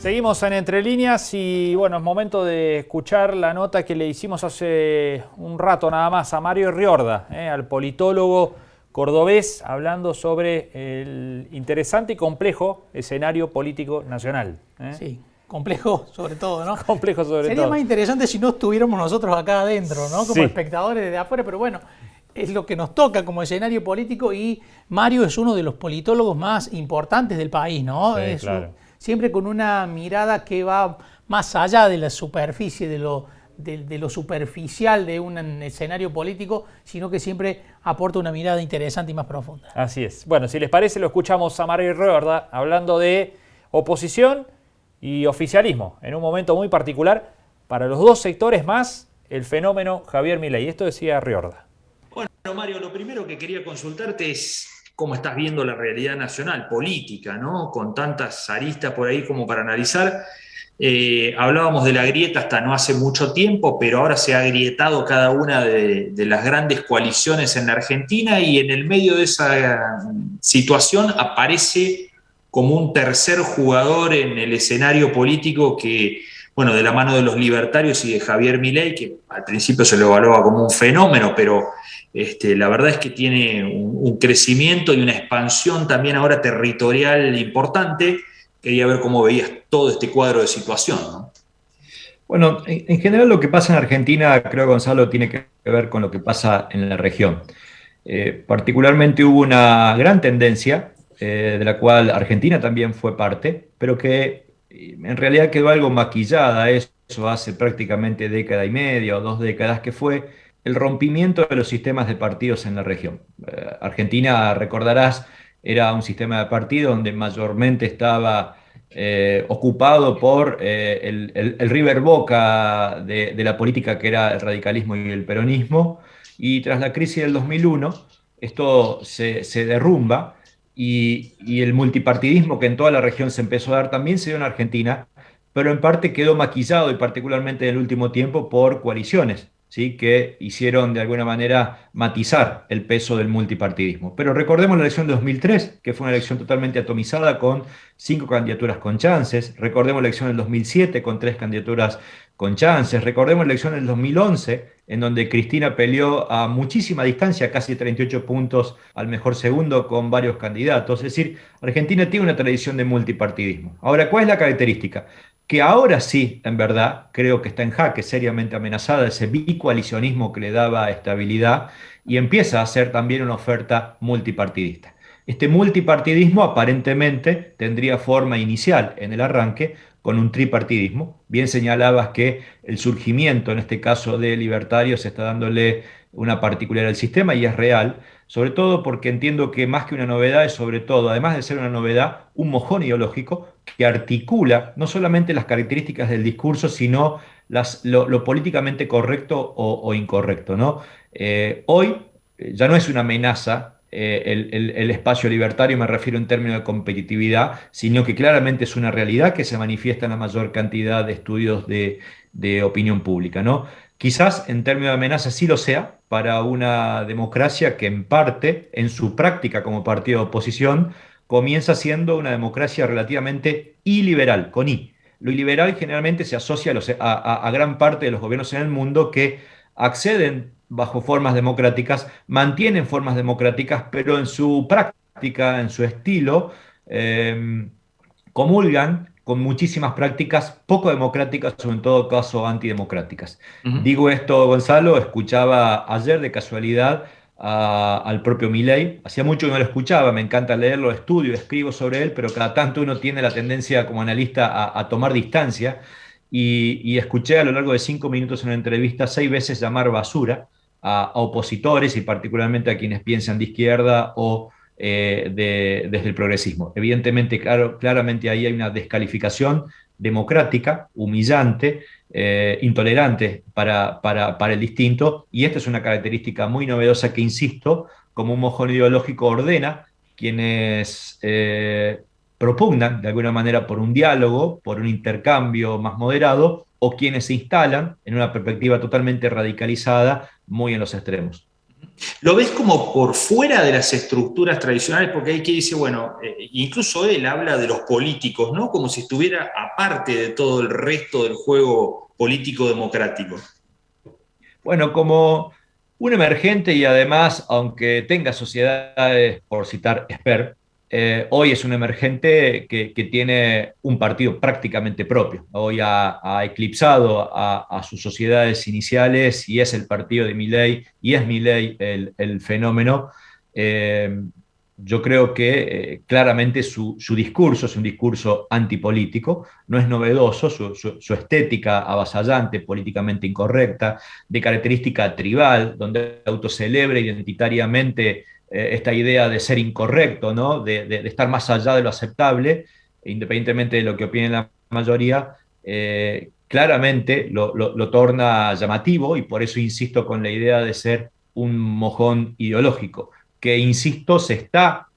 Seguimos en Entre Líneas y bueno, es momento de escuchar la nota que le hicimos hace un rato nada más a Mario Riorda, al politólogo cordobés, hablando sobre el interesante y complejo escenario político nacional. Sí, complejo sobre todo, ¿no? Complejo sobre todo. Sería más interesante si no estuviéramos nosotros acá adentro, ¿no? Como Sí. espectadores desde afuera, pero bueno, es lo que nos toca como escenario político y Mario es uno de los politólogos más importantes del país, ¿no? Sí, claro. Siempre con una mirada que va más allá de la superficie, de lo superficial de un escenario político, sino que siempre aporta una mirada interesante y más profunda. Así es. Bueno, si les parece, lo escuchamos a Mario Riorda hablando de oposición y oficialismo, en un momento muy particular para los dos sectores más el fenómeno Javier Milei. Esto decía Riorda. Bueno, Mario, lo primero que quería consultarte es cómo estás viendo la realidad nacional, política, ¿no? Con tantas aristas por ahí como para analizar. Hablábamos de la grieta hasta no hace mucho tiempo, pero ahora se ha agrietado cada una de las grandes coaliciones en la Argentina y en el medio de esa situación aparece como un tercer jugador en el escenario político que, bueno, de la mano de los libertarios y de Javier Milei, que al principio se lo evaluaba como un fenómeno, pero la verdad es que tiene un crecimiento y una expansión también ahora territorial importante. Quería ver cómo veías todo este cuadro de situación, ¿no? Bueno, en general lo que pasa en Argentina, creo, Gonzalo, tiene que ver con lo que pasa en la región. Particularmente hubo una gran tendencia, de la cual Argentina también fue parte, pero que en realidad quedó algo maquillada, eso hace prácticamente década y media o 2 décadas, que fue el rompimiento de los sistemas de partidos en la región. Argentina, recordarás, era un sistema de partido donde mayormente estaba ocupado por el River Boca de la política, que era el radicalismo y el peronismo, y tras la crisis del 2001 esto se derrumba y el multipartidismo que en toda la región se empezó a dar también se dio en Argentina, pero en parte quedó maquillado y particularmente en el último tiempo por coaliciones, ¿sí? Que hicieron de alguna manera matizar el peso del multipartidismo. Pero recordemos la elección de 2003, que fue una elección totalmente atomizada con 5 candidaturas con chances. Recordemos la elección del 2007 con 3 candidaturas con chances. Recordemos la elección del 2011, en donde Cristina peleó a muchísima distancia, casi 38 puntos al mejor segundo, con varios candidatos. Es decir, Argentina tiene una tradición de multipartidismo. Ahora, ¿cuál es la característica? Que ahora sí, en verdad, creo que está en jaque, seriamente amenazada, ese bicoalicionismo que le daba estabilidad y empieza a ser también una oferta multipartidista. Este multipartidismo aparentemente tendría forma inicial en el arranque con un tripartidismo. Bien señalabas que el surgimiento, en este caso de libertarios, está dándole una particularidad al sistema y es real, sobre todo porque entiendo que más que una novedad es sobre todo, además de ser una novedad, un mojón ideológico que articula no solamente las características del discurso, sino lo políticamente correcto o incorrecto, ¿no? Hoy ya no es una amenaza el espacio libertario, me refiero en términos de competitividad, sino que claramente es una realidad que se manifiesta en la mayor cantidad de estudios de opinión pública, ¿no? Quizás en términos de amenaza sí lo sea para una democracia que en parte, en su práctica como partido de oposición, comienza siendo una democracia relativamente iliberal, con I. Lo iliberal generalmente se asocia a gran parte de los gobiernos en el mundo que acceden bajo formas democráticas, mantienen formas democráticas, pero en su práctica, en su estilo, comulgan con muchísimas prácticas poco democráticas o en todo caso antidemocráticas. Digo esto, Gonzalo, escuchaba ayer de casualidad al propio Milei. Hacía mucho que no lo escuchaba, me encanta leerlo, estudio, escribo sobre él, pero cada tanto uno tiene la tendencia como analista a tomar distancia y escuché a lo largo de 5 minutos en una entrevista 6 veces llamar basura a opositores y particularmente a quienes piensan de izquierda o desde el progresismo. Evidentemente, claramente ahí hay una descalificación democrática, humillante, intolerante para el distinto, y esta es una característica muy novedosa que, insisto, como un mojón ideológico ordena quienes propugnan de alguna manera por un diálogo, por un intercambio más moderado, o quienes se instalan en una perspectiva totalmente radicalizada, muy en los extremos. ¿Lo ves como por fuera de las estructuras tradicionales? Porque hay que dice, bueno, incluso él habla de los políticos, ¿no? Como si estuviera aparte de todo el resto del juego político democrático. Bueno, como un emergente y además, aunque tenga sociedades, por citar Esper, hoy es un emergente que tiene un partido prácticamente propio. Hoy ha eclipsado a sus sociedades iniciales y es el partido de Milei y es Milei el fenómeno. Eh, yo creo que claramente su discurso es un discurso antipolítico, no es novedoso, su estética avasallante, políticamente incorrecta, de característica tribal, donde autocelebra identitariamente esta idea de ser incorrecto, ¿no? De estar más allá de lo aceptable, independientemente de lo que opine la mayoría, claramente lo torna llamativo y por eso insisto con la idea de ser un mojón ideológico que, insisto, se está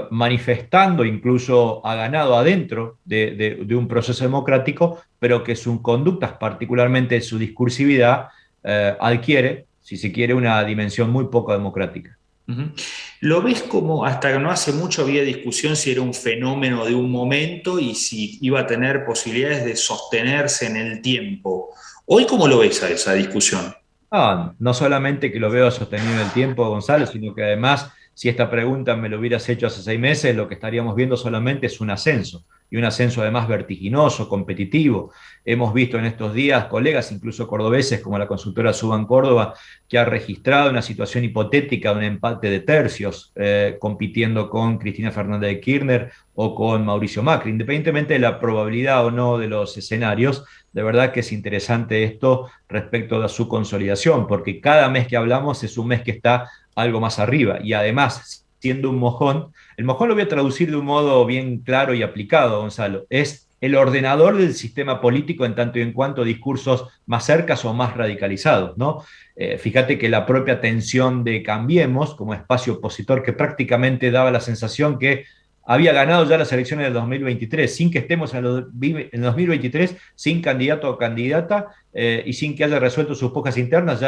manifestando, incluso ha ganado adentro de un proceso democrático, pero que sus conductas, particularmente su discursividad, adquiere, si se quiere, una dimensión muy poco democrática. Ujú. ¿Lo ves como, hasta no hace mucho había discusión si era un fenómeno de un momento y si iba a tener posibilidades de sostenerse en el tiempo? ¿Hoy cómo lo ves a esa discusión? No solamente que lo veo sostenido en el tiempo, Gonzalo, sino que además, si esta pregunta me lo hubieras hecho hace 6 meses, lo que estaríamos viendo solamente es un ascenso, y un ascenso además vertiginoso, competitivo. Hemos visto en estos días colegas, incluso cordobeses, como la consultora Suban Córdoba, que ha registrado una situación hipotética, un empate de tercios, compitiendo con Cristina Fernández de Kirchner o con Mauricio Macri, independientemente de la probabilidad o no de los escenarios. De verdad que es interesante esto respecto a su consolidación, porque cada mes que hablamos es un mes que está algo más arriba. Y además, siendo un mojón, el mojón lo voy a traducir de un modo bien claro y aplicado, Gonzalo, es el ordenador del sistema político en tanto y en cuanto a discursos más cercas o más radicalizados, ¿no? Fíjate que la propia tensión de Cambiemos como espacio opositor que prácticamente daba la sensación que había ganado ya las elecciones del 2023, sin que estemos en el 2023, sin candidato o candidata y sin que haya resuelto sus pujas internas,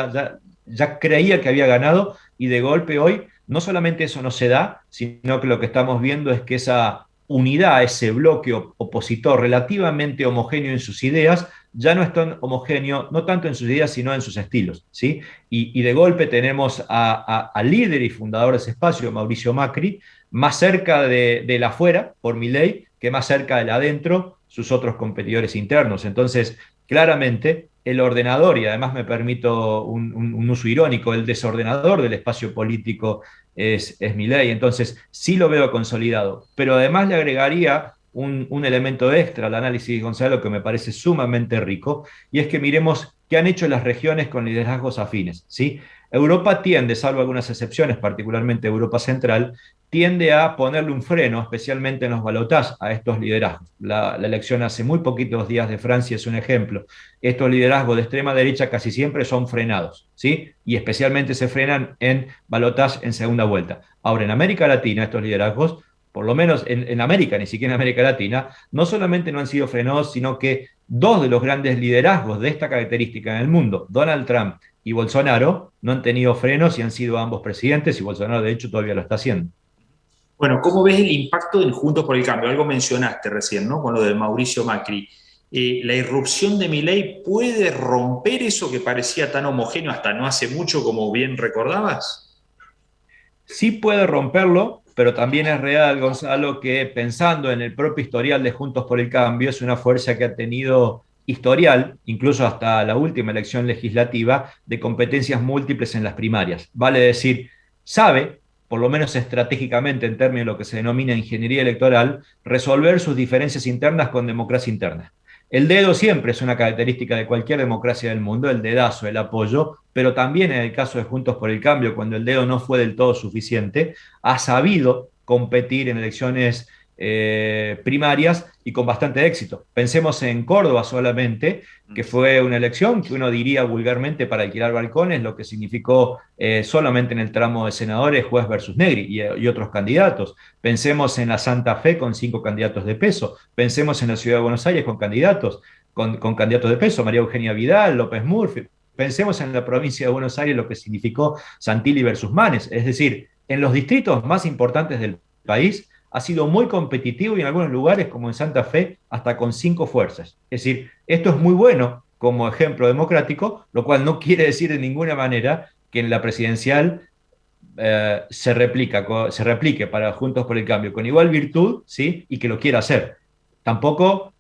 ya creía que había ganado y de golpe hoy no solamente eso no se da, sino que lo que estamos viendo es que esa unidad, ese bloque opositor relativamente homogéneo en sus ideas, ya no es tan homogéneo, no tanto en sus ideas, sino en sus estilos, ¿sí? Y de golpe tenemos al líder y fundador de ese espacio, Mauricio Macri, más cerca del afuera, por Milei, que más cerca del adentro, sus otros competidores internos. Entonces, claramente, el ordenador, y además me permito un uso irónico, el desordenador del espacio político es Milei. Entonces, sí lo veo consolidado, pero además le agregaría un elemento extra al análisis, Gonzalo, que me parece sumamente rico, y es que miremos qué han hecho las regiones con liderazgos afines, ¿sí? Europa tiende, salvo algunas excepciones, particularmente Europa Central, tiende a ponerle un freno, especialmente en los balotajes, a estos liderazgos. La elección hace muy poquitos días de Francia es un ejemplo. Estos liderazgos de extrema derecha casi siempre son frenados, ¿sí? Y especialmente se frenan en balotajes en segunda vuelta. Ahora, en América Latina, estos liderazgos, por lo menos en América, ni siquiera en América Latina, no solamente no han sido frenados, sino que dos de los grandes liderazgos de esta característica en el mundo, Donald Trump y Bolsonaro, no han tenido frenos y han sido ambos presidentes, y Bolsonaro de hecho todavía lo está haciendo. Bueno, ¿cómo ves el impacto en Juntos por el Cambio? Algo mencionaste recién, ¿no? Con lo de Mauricio Macri. ¿La irrupción de Milei puede romper eso que parecía tan homogéneo hasta no hace mucho, como bien recordabas? Sí puede romperlo, pero también es real, Gonzalo, que pensando en el propio historial de Juntos por el Cambio, es una fuerza que ha tenido historial, incluso hasta la última elección legislativa, de competencias múltiples en las primarias. Vale decir, sabe, por lo menos estratégicamente en términos de lo que se denomina ingeniería electoral, resolver sus diferencias internas con democracia interna. El dedo siempre es una característica de cualquier democracia del mundo, el dedazo, el apoyo, pero también en el caso de Juntos por el Cambio, cuando el dedo no fue del todo suficiente, ha sabido competir en elecciones primarias y con bastante éxito. Pensemos en Córdoba solamente, que fue una elección que uno diría vulgarmente para alquilar balcones, lo que significó solamente en el tramo de senadores, juez versus Negri y otros candidatos. Pensemos en la Santa Fe con 5 candidatos de peso. Pensemos en la Ciudad de Buenos Aires con candidatos de peso, María Eugenia Vidal, López Murphy. pensemos en la provincia de Buenos Aires lo que significó Santilli versus Manes, es decir, en los distritos más importantes del país ha sido muy competitivo y en algunos lugares, como en Santa Fe, hasta con 5 fuerzas. Es decir, esto es muy bueno como ejemplo democrático, lo cual no quiere decir de ninguna manera que en la presidencial se replique para Juntos por el Cambio con igual virtud, ¿sí? Y que lo quiera hacer. Tampoco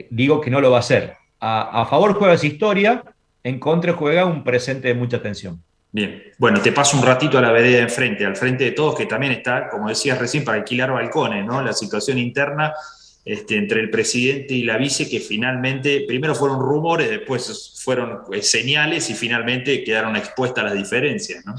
digo que no lo va a hacer. A favor juega esa historia, en contra juega un presente de mucha tensión. Bien, bueno, te paso un ratito a la vereda de enfrente, al frente de todos, que también está, como decías recién, para alquilar balcones, ¿no? La situación interna entre el presidente y la vice, que finalmente, primero fueron rumores, después fueron señales y finalmente quedaron expuestas las diferencias, ¿no?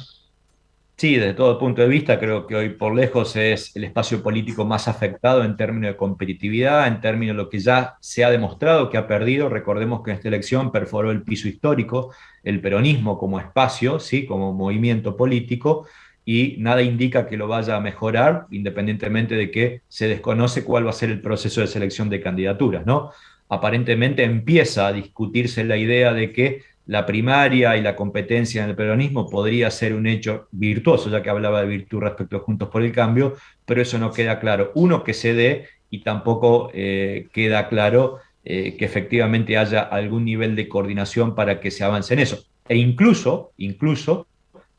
Sí, desde todo punto de vista, creo que hoy por lejos es el espacio político más afectado en términos de competitividad, en términos de lo que ya se ha demostrado que ha perdido. Recordemos que en esta elección perforó el piso histórico, el peronismo como espacio, ¿sí? Como movimiento político, y nada indica que lo vaya a mejorar, independientemente de que se desconoce cuál va a ser el proceso de selección de candidaturas, ¿no? Aparentemente empieza a discutirse la idea de que la primaria y la competencia en el peronismo podría ser un hecho virtuoso, ya que hablaba de virtud respecto a Juntos por el Cambio, pero eso no queda claro. Uno, que se dé, y tampoco queda claro que efectivamente haya algún nivel de coordinación para que se avance en eso. E incluso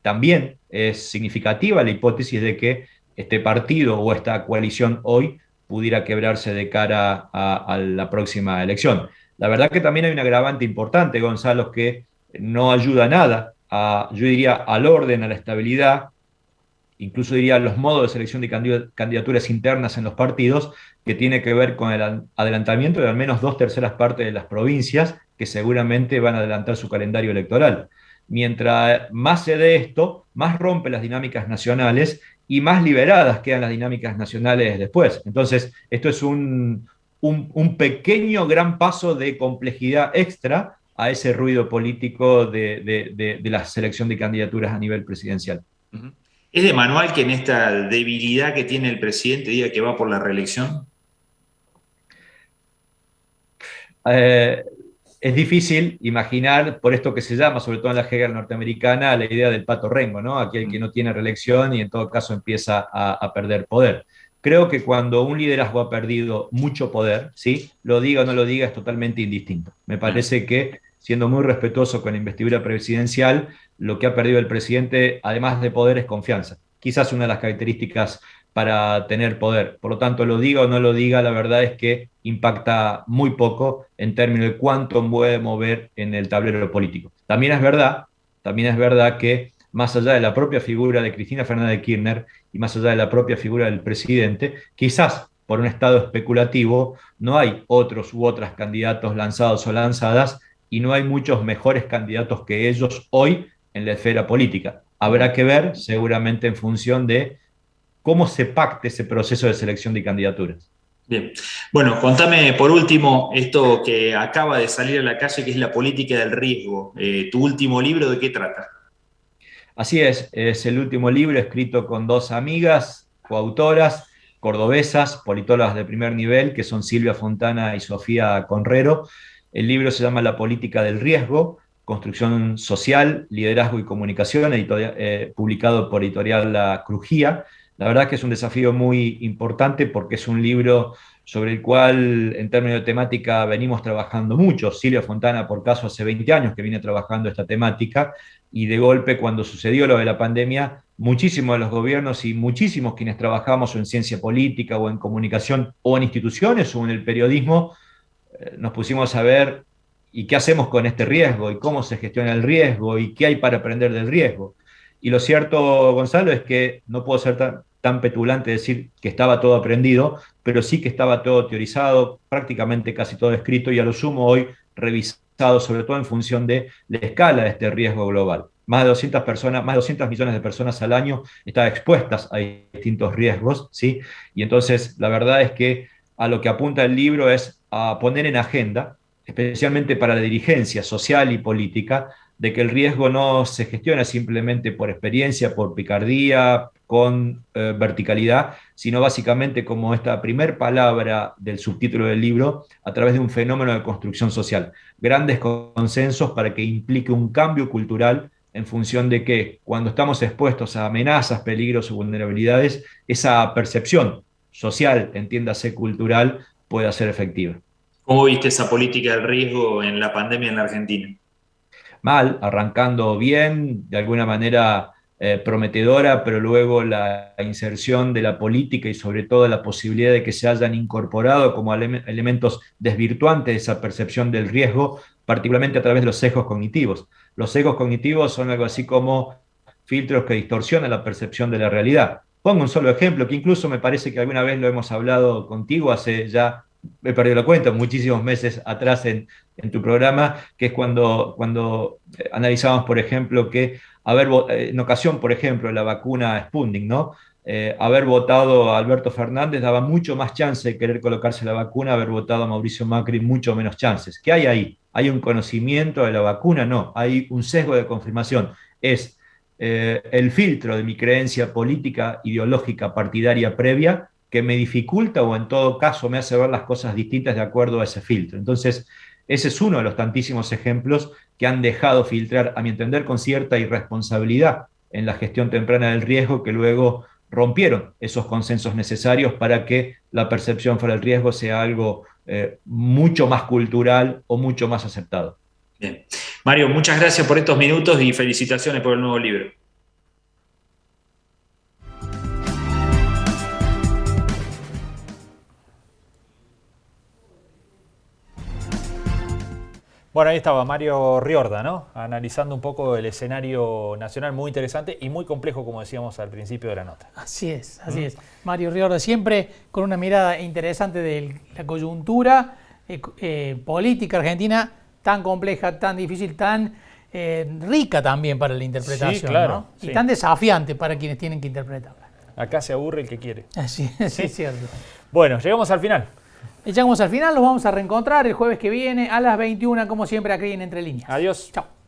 también es significativa la hipótesis de que este partido o esta coalición hoy pudiera quebrarse de cara a la próxima elección. La verdad que también hay un agravante importante, Gonzalo, que no ayuda nada, yo diría, al orden, a la estabilidad, incluso diría a los modos de selección de candidaturas internas en los partidos, que tiene que ver con el adelantamiento de al menos 2/3 partes de las provincias, que seguramente van a adelantar su calendario electoral. Mientras más se dé esto, más rompe las dinámicas nacionales y más liberadas quedan las dinámicas nacionales después. Entonces, esto es un pequeño gran paso de complejidad extra a ese ruido político de la selección de candidaturas a nivel presidencial. ¿Es de manual que en esta debilidad que tiene el presidente diga que va por la reelección? Es difícil imaginar, por esto que se llama, sobre todo en la jerga norteamericana, la idea del pato rengo, ¿no? Aquel que no tiene reelección y en todo caso empieza a perder poder. Creo que cuando un liderazgo ha perdido mucho poder, ¿sí? Lo diga o no lo diga, es totalmente indistinto. Me parece que, siendo muy respetuoso con la investidura presidencial, lo que ha perdido el presidente, además de poder, es confianza. Quizás una de las características para tener poder. Por lo tanto, lo diga o no lo diga, la verdad es que impacta muy poco en términos de cuánto puede mover en el tablero político. También es verdad que más allá de la propia figura de Cristina Fernández de Kirchner y más allá de la propia figura del presidente, quizás por un estado especulativo no hay otros u otras candidatos lanzados o lanzadas y no hay muchos mejores candidatos que ellos hoy en la esfera política. Habrá que ver seguramente en función de cómo se pacte ese proceso de selección de candidaturas. Bien. Bueno, contame por último esto que acaba de salir a la calle, que es la política del riesgo. Tu último libro, ¿de qué trata? Así es el último libro escrito con 2 amigas, coautoras, cordobesas, politólogas de primer nivel, que son Silvia Fontana y Sofía Conrero. El libro se llama La política del riesgo, construcción social, liderazgo y comunicación, publicado por editorial La Crujía. La verdad que es un desafío muy importante porque es un libro sobre el cual, en términos de temática, venimos trabajando mucho. Silvia Fontana, por caso, hace 20 años que viene trabajando esta temática, y de golpe, cuando sucedió lo de la pandemia, muchísimos de los gobiernos y muchísimos quienes trabajamos en ciencia política o en comunicación o en instituciones o en el periodismo, nos pusimos a ver y qué hacemos con este riesgo y cómo se gestiona el riesgo y qué hay para aprender del riesgo. Y lo cierto, Gonzalo, es que no puedo ser tan petulante decir que estaba todo aprendido, pero sí que estaba todo teorizado, prácticamente casi todo escrito y a lo sumo hoy revisado, sobre todo en función de la escala de este riesgo global. Más de 200 millones de personas al año están expuestas a distintos riesgos, ¿sí? Y entonces la verdad es que a lo que apunta el libro es a poner en agenda, especialmente para la dirigencia social y política, de que el riesgo no se gestiona simplemente por experiencia, por picardía, con verticalidad, sino básicamente como esta primer palabra del subtítulo del libro, a través de un fenómeno de construcción social. Grandes consensos para que implique un cambio cultural en función de que cuando estamos expuestos a amenazas, peligros o vulnerabilidades, esa percepción social, entiéndase cultural, pueda ser efectiva. ¿Cómo viste esa política del riesgo en la pandemia en la Argentina? Mal, arrancando bien, de alguna manera prometedora, pero luego la inserción de la política y sobre todo la posibilidad de que se hayan incorporado como elementos desvirtuantes de esa percepción del riesgo, particularmente a través de los sesgos cognitivos. Los sesgos cognitivos son algo así como filtros que distorsionan la percepción de la realidad. Pongo un solo ejemplo, que incluso me parece que alguna vez lo hemos hablado contigo hace ya, he perdido la cuenta, muchísimos meses atrás en tu programa, que es cuando analizábamos, por ejemplo, que en ocasión, por ejemplo, la vacuna Sputnik, ¿no? Haber votado a Alberto Fernández daba mucho más chance de querer colocarse la vacuna, haber votado a Mauricio Macri mucho menos chances. ¿Qué hay ahí? ¿Hay un conocimiento de la vacuna? No, hay un sesgo de confirmación. Es el filtro de mi creencia política, ideológica, partidaria previa, que me dificulta o en todo caso me hace ver las cosas distintas de acuerdo a ese filtro. Entonces, ese es uno de los tantísimos ejemplos que han dejado filtrar, a mi entender, con cierta irresponsabilidad en la gestión temprana del riesgo, que luego rompieron esos consensos necesarios para que la percepción fuera del riesgo sea algo mucho más cultural o mucho más aceptado. Bien. Mario, muchas gracias por estos minutos y felicitaciones por el nuevo libro. Bueno, ahí estaba Mario Riorda, ¿no? Analizando un poco el escenario nacional, muy interesante y muy complejo, como decíamos al principio de la nota. Así es, así es. Mario Riorda siempre con una mirada interesante de la coyuntura política argentina, tan compleja, tan difícil, tan rica también para la interpretación, sí, claro, ¿no? sí. Y tan desafiante para quienes tienen que interpretarla. Acá se aburre el que quiere. Así es, sí, es cierto. Bueno, llegamos al final. Llegamos al final, nos vamos a reencontrar el jueves que viene a las 21, como siempre, aquí en Entre Líneas. Adiós. Chao.